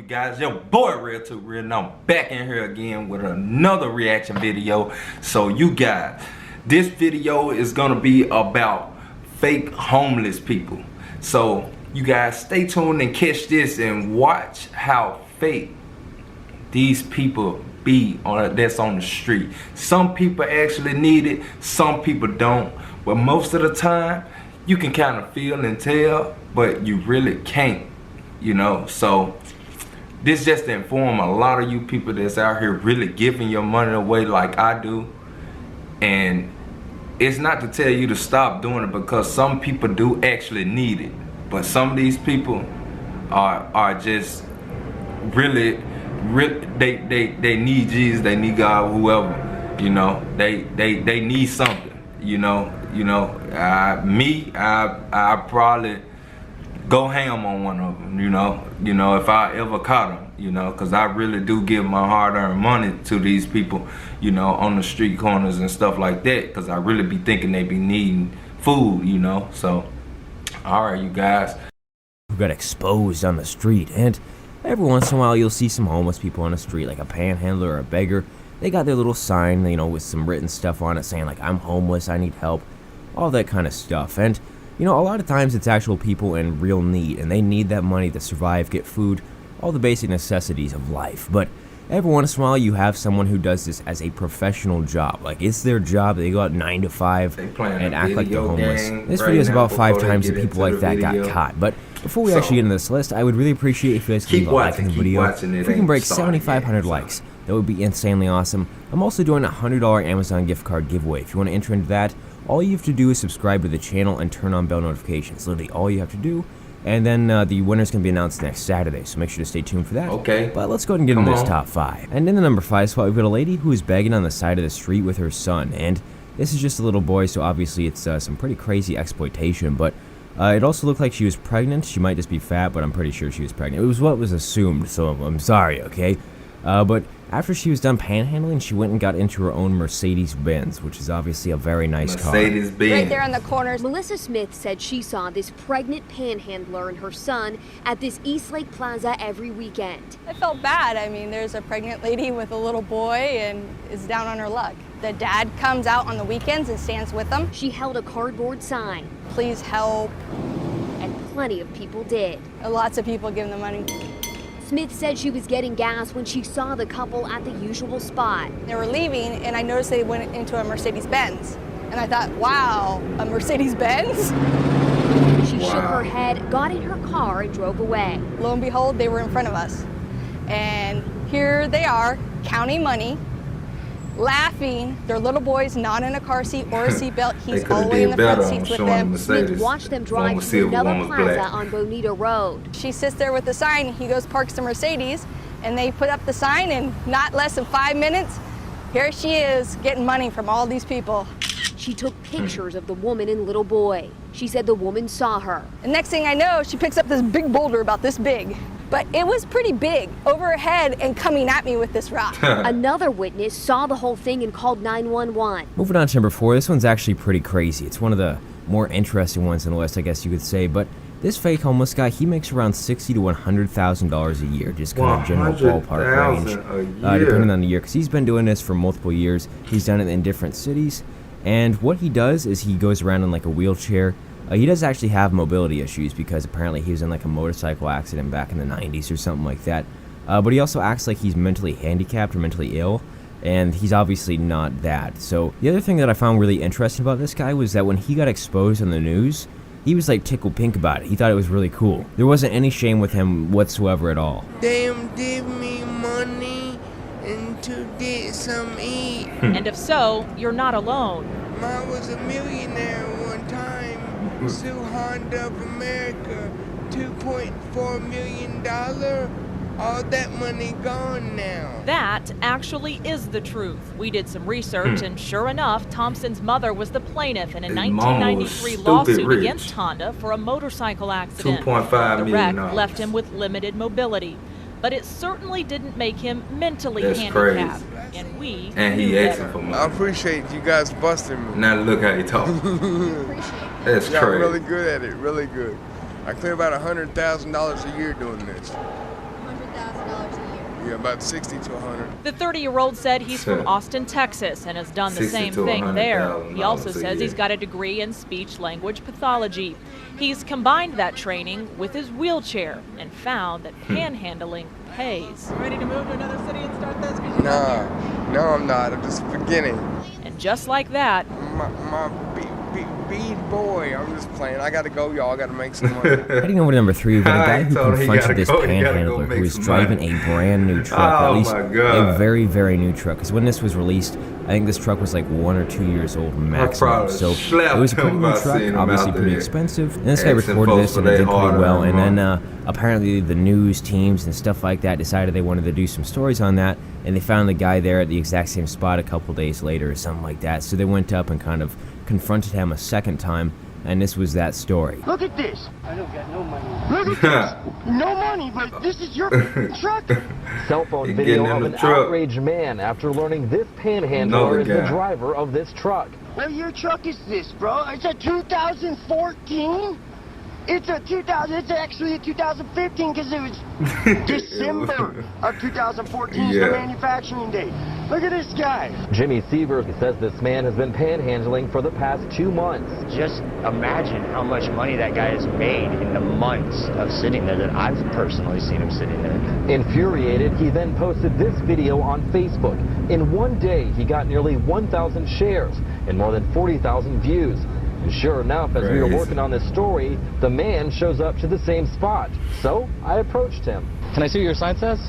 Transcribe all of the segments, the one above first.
guys? Your boy Real to Real, and I'm back in here again with another reaction video. So you guys, this video is gonna be about fake homeless people. So you guys stay tuned and catch this and watch how fake these people be that's on the street. Some people actually need it, some people don't, but most of the time you can kind of feel and tell, but you really can't, you know. So this just to inform a lot of you people that's out here really giving your money away like I do. And it's not to tell you to stop doing it, because some people do actually need it, but some of these people are just really they need Jesus, they need God, whoever, you know. They need something, you know. I probably go ham on one of them, you know, if I ever caught them, you know, because I really do give my hard-earned money to these people, you know, on the street corners and stuff like that, because I really be thinking they be needing food, you know. So all right, you guys, who got exposed on the street. And every once in a while you'll see some homeless people on the street, like a panhandler or a beggar. They got their little sign, you know, with some written stuff on it saying like, I'm homeless, I need help, all that kind of stuff. And you know, a lot of times it's actual people in real need, and they need that money to survive, get food, all the basic necessities of life. But every once in a while you have someone who does this as a professional job. Like, it's their job. They go out 9 to 5 and act like they're homeless. This video is about 5 times that people like that got caught. But before we actually get into this list, I would really appreciate if you guys could leave a like in the video. If we can break 7,500 likes, that would be insanely awesome. I'm also doing a $100 Amazon gift card giveaway. If you want to enter into that, all you have to do is subscribe to the channel and turn on bell notifications. Literally all you have to do. And then the winner's going to be announced next Saturday, so make sure to stay tuned for that. Okay. But let's go ahead and get into this top 5. And in the number 5 spot, we've got a lady who is begging on the side of the street with her son. And this is just a little boy, so obviously it's some pretty crazy exploitation. But it also looked like she was pregnant. She might just be fat, but I'm pretty sure she was pregnant. It was what was assumed, so I'm sorry, okay? But after she was done panhandling, she went and got into her own Mercedes-Benz, which is obviously a very nice car. Mercedes-Benz. Right there on the corners. Melissa Smith said she saw this pregnant panhandler and her son at this Eastlake Plaza every weekend. I felt bad. I mean, there's a pregnant lady with a little boy and is down on her luck. The dad comes out on the weekends and stands with them. She held a cardboard sign. Please help. And plenty of people did. Lots of people giving the money. Smith said she was getting gas when she saw the couple at the usual spot. They were leaving, and I noticed they went into a Mercedes-Benz. And I thought, wow, a Mercedes-Benz? She shook her head, got in her car, and drove away. Lo and behold, they were in front of us. And here they are, counting money, laughing. Their little boy's not in a car seat or a seatbelt. He's all the way in the front seats with them. Smith watched them drive to another plaza on Bonita Road. She sits there with the sign. He goes, parks the Mercedes, and they put up the sign, and not less than 5 minutes, here she is getting money from all these people. She took pictures of the woman and little boy. She said the woman saw her. And next thing I know, she picks up this big boulder about this big. But it was pretty big, over her head and coming at me with this rock. Another witness saw the whole thing and called 911. Moving on to number 4, this one's actually pretty crazy. It's one of the more interesting ones in the list, I guess you could say. But this fake homeless guy, he makes around $60,000 to $100,000 a year, just kind of general ballpark range, depending on the year. Because he's been doing this for multiple years. He's done it in different cities. And what he does is he goes around in like a wheelchair. He does actually have mobility issues, because apparently he was in like a motorcycle accident back in the 90s or something like that. But he also acts like he's mentally handicapped or mentally ill, and he's obviously not that. So the other thing that I found really interesting about this guy was that when he got exposed on the news, he was like tickled pink about it. He thought it was really cool. There wasn't any shame with him whatsoever at all. Them give me money and to get some eat. And if so, you're not alone. I was a millionaire one time. Sue Honda of America, $2.4 million. All that money gone now. That actually is the truth. We did some research, and sure enough, Thompson's mother was the plaintiff in a 1993 lawsuit against Honda for a motorcycle accident. $2.5 million. The wreck left him with limited mobility, but it certainly didn't make him mentally handicapped. And we he asking for money. I appreciate you guys busting me. Now look how he talk. That's yeah, crazy. I'm really good at it, really good. I clear about $100,000 a year doing this. 100,000. Yeah, about 60 to 100. The 30-year-old said he's from Austin, Texas, and has done the same thing there. He also says he's got a degree in speech-language pathology. He's combined that training with his wheelchair and found that panhandling pays. Ready to move to another city and start this? No, I'm not. I'm just beginning. And just like that, My bead boy. I'm just playing. I gotta go, y'all. I gotta make some money. Heading over to number 3, we've got a guy who confronted this panhandler who was driving a brand new truck, at least a very, very new truck. Because when this was released, I think this truck was like 1 or 2 years old maximum. So it was a pretty new truck, obviously pretty expensive. And this guy recorded this and it did pretty well. And then apparently the news teams and stuff like that decided they wanted to do some stories on that. And they found the guy there at the exact same spot a couple days later or something like that. So they went up and kind of confronted him a second time, and this was that story. Look at this. I don't got no money. Look at this. No money, but this is your truck. Cell phone video of an outraged man after learning this panhandler is the driver of this truck. What your truck is this, bro? It's a 2014? It's actually a 2015 because it was December of 2014 is the manufacturing date. Look at this guy. Jimmy Seaver says this man has been panhandling for the past 2 months. Just imagine how much money that guy has made in the months of sitting there that I've personally seen him sitting there. Infuriated, he then posted this video on Facebook. In one day, he got nearly 1,000 shares and more than 40,000 views. And sure enough, as we were working on this story, the man shows up to the same spot. So I approached him. Can I see what your sign says?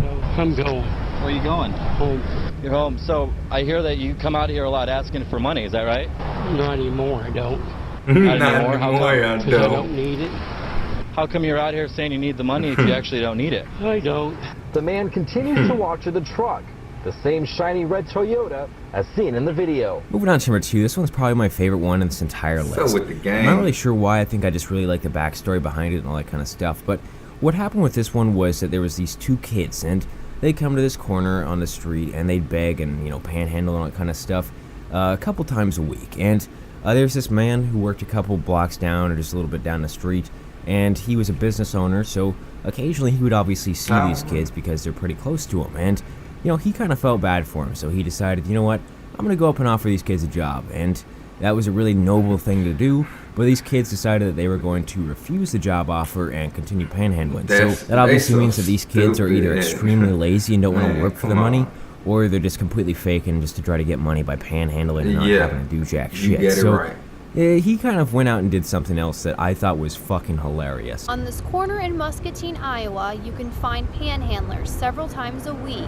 No, I'm going. Where are you going? Home. You're home. So I hear that you come out here a lot asking for money. Is that right? Not anymore, I don't. Not anymore? How come? Because I don't need it. How come you're out here saying you need the money if you actually don't need it? I don't. The man continues to walk to the truck, the same shiny red Toyota as seen in the video. Moving on to number 2, this one's probably my favorite one in this entire list. So with the game. I'm not really sure why. I think I just really like the backstory behind it and all that kind of stuff. But what happened with this one was that there was these 2 kids, and they'd come to this corner on the street and they'd beg and, you know, panhandle and all that kind of stuff a couple times a week. And there's this man who worked a couple blocks down or just a little bit down the street, and he was a business owner, so occasionally he would obviously see these kids because they're pretty close to him. And you know, he kind of felt bad for him, so he decided, you know what, I'm going to go up and offer these kids a job. And that was a really noble thing to do, but these kids decided that they were going to refuse the job offer and continue panhandling. So that obviously means that these kids are either extremely lazy and don't want to work for the money, or they're just completely faking just to try to get money by panhandling and not having to do jack shit. So he kind of went out and did something else that I thought was fucking hilarious. On this corner in Muscatine, Iowa, you can find panhandlers several times a week.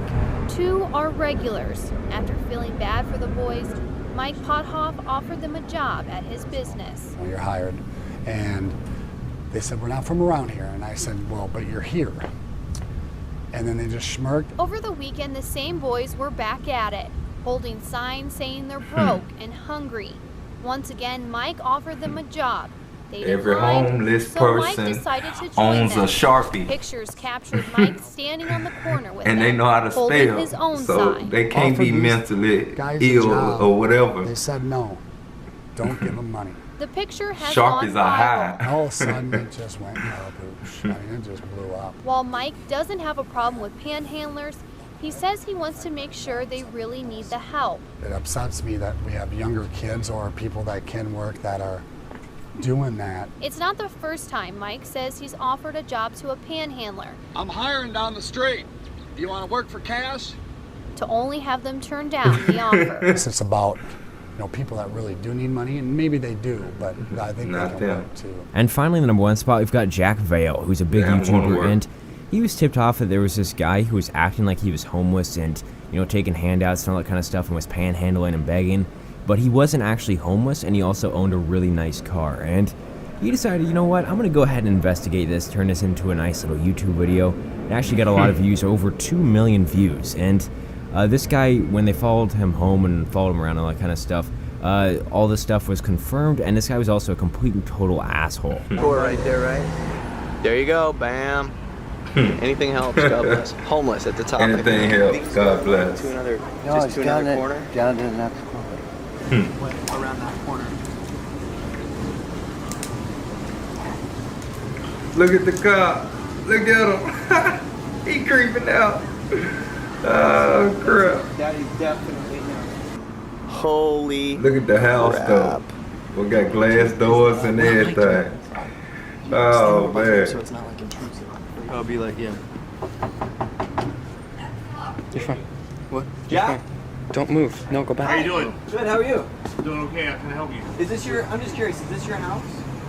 2 are regulars. After feeling bad for the boys, Mike Pothoff offered them a job at his business. You're hired, and they said, we're not from around here. And I said, well, but you're here. And then they just smirked. Over the weekend, the same boys were back at it, holding signs saying they're broke and hungry. Once again, Mike offered them a job. They Every declined, homeless so person Mike decided to join owns them. a Sharpie. Pictures captured Mike standing on the corner with and them, they know how to holding spell, his own so sign. they can't be mentally ill or whatever. They said no, don't give them money. The picture has Sharpies gone are viral. high. All of a sudden, it just went pooch. I mean, it just blew up. While Mike doesn't have a problem with panhandlers, he says he wants to make sure they really need the help. It upsets me that we have younger kids or people that can work that are doing that. It's not the first time Mike says he's offered a job to a panhandler. I'm hiring down the street. Do you want to work for cash? To only have them turn down the offer. It's about, you know, people that really do need money, and maybe they do, but I think they can work too. And finally, in the number 1 spot, we've got Jack Vale, who's a big YouTuber, and he was tipped off that there was this guy who was acting like he was homeless and, you know, taking handouts and all that kind of stuff and was panhandling and begging. But he wasn't actually homeless, and he also owned a really nice car. And he decided, you know what, I'm going to go ahead and investigate this, turn this into a nice little YouTube video. It actually got a lot of views, over 2 million views. And this guy, when they followed him home and followed him around and all that kind of stuff, all this stuff was confirmed, and this guy was also a complete and total asshole. Door right there, right? There you go, bam. Anything helps, God bless. Homeless at the top. Anything helps, God bless. To another, No, just it's to down another corner? Down to the next corner. Around that corner. Look at the cop. Look at him. He creeping out. Oh crap. That is definitely him. Holy Look at the house though. We got glass doors and everything. Oh man. So it's not like intrusive. I'll be like, yeah. You're fine. What? Jack? Don't move. No, go back. How you doing? Good, how are you? Doing okay. How can I help you? Is this your, I'm just curious, is this your house?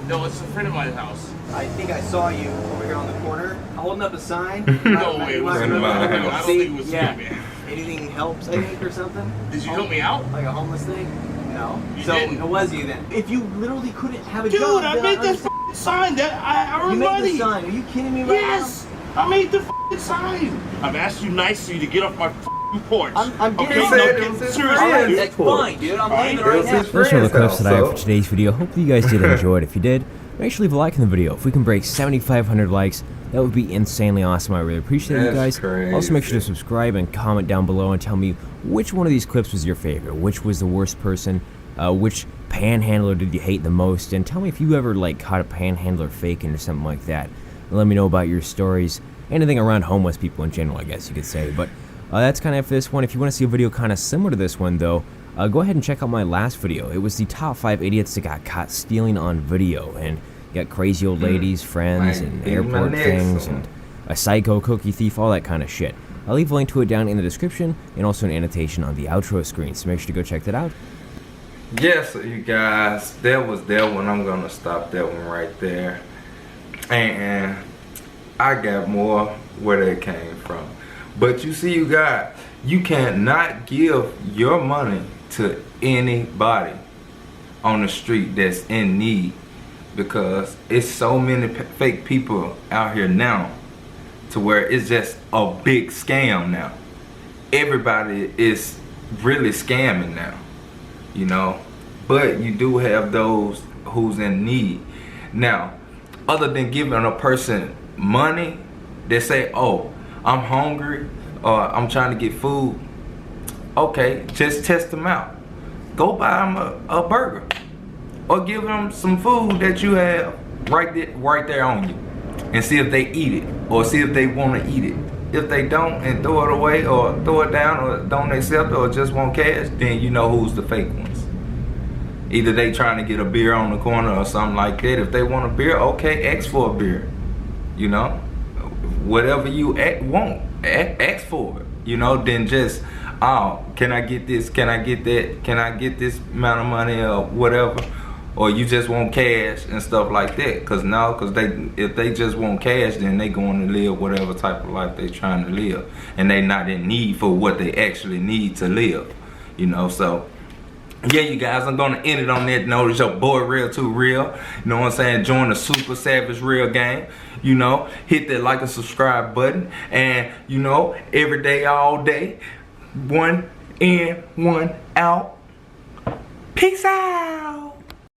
No, it's a friend of mine's house. I think I saw you over here on the corner holding up a sign. No way, it wasn't me. I don't think it was me, yeah. man. Anything helps, I think, or something? Did you help me out? Like a homeless thing? No. You so didn't. it was you then. If you literally couldn't have a Dude, job, I then made that understand. f***ing sign. That I earned You made money. the sign. Are you kidding me right Yes, I made the f***ing sign. I've asked you nicely to get off my f***ing porch. I'm okay, getting no, seriously, dude. That's fine, dude. I'm leaving right now. Those are the clips that I have for today's video. Hopefully you guys did enjoy it. If you did, make sure to leave a like in the video. If we can break 7,500 likes, that would be insanely awesome. I really appreciate you guys. Also make sure to subscribe and comment down below and tell me which one of these clips was your favorite. Which was the worst person? Which panhandler did you hate the most? And tell me if you ever like caught a panhandler faking or something like that. And let me know about your stories. Anything around homeless people in general, I guess you could say. But that's kind of it for this one. If you want to see a video kind of similar to this one though, go ahead and check out my last video. It was the top 5 idiots that got caught stealing on video. And you got crazy old ladies, friends, and airport things, and a psycho cookie thief, all that kind of shit. I'll leave a link to it down in the description and also an annotation on the outro screen. So make sure to go check that out. Yes, you guys, that was that one. I'm gonna stop that one right there. And I got more where they came from. But you see, you guys, you cannot give your money to anybody on the street that's in need, because it's so many fake people out here now to where it's just a big scam now. Everybody is really scamming now, you know, but you do have those who's in need. Now, other than giving a person money, they say, oh, I'm hungry or I'm trying to get food. Okay, just test them out. Go buy them a burger or give them some food that you have right there on you and see if they eat it or see if they want to eat it. If they don't and throw it away or throw it down or don't accept it or just want cash, then you know who's the fake ones. Either they trying to get a beer on the corner or something like that. If they want a beer, okay, ask for a beer. You know, whatever you want, ask for it. You know, then just, oh, can I get this? Can I get that? Can I get this amount of money or whatever? Or you just want cash and stuff like that. Cause if they just want cash, then they going to live whatever type of life they trying to live, and they not in need for what they actually need to live. You know, so yeah, you guys, I'm gonna end it on that note. It's your boy Real Too Real. You know what I'm saying? Join the Super Savage Real gang. You know, hit that like and subscribe button, and you know, every day, all day, 1 in, 1 out. Peace out.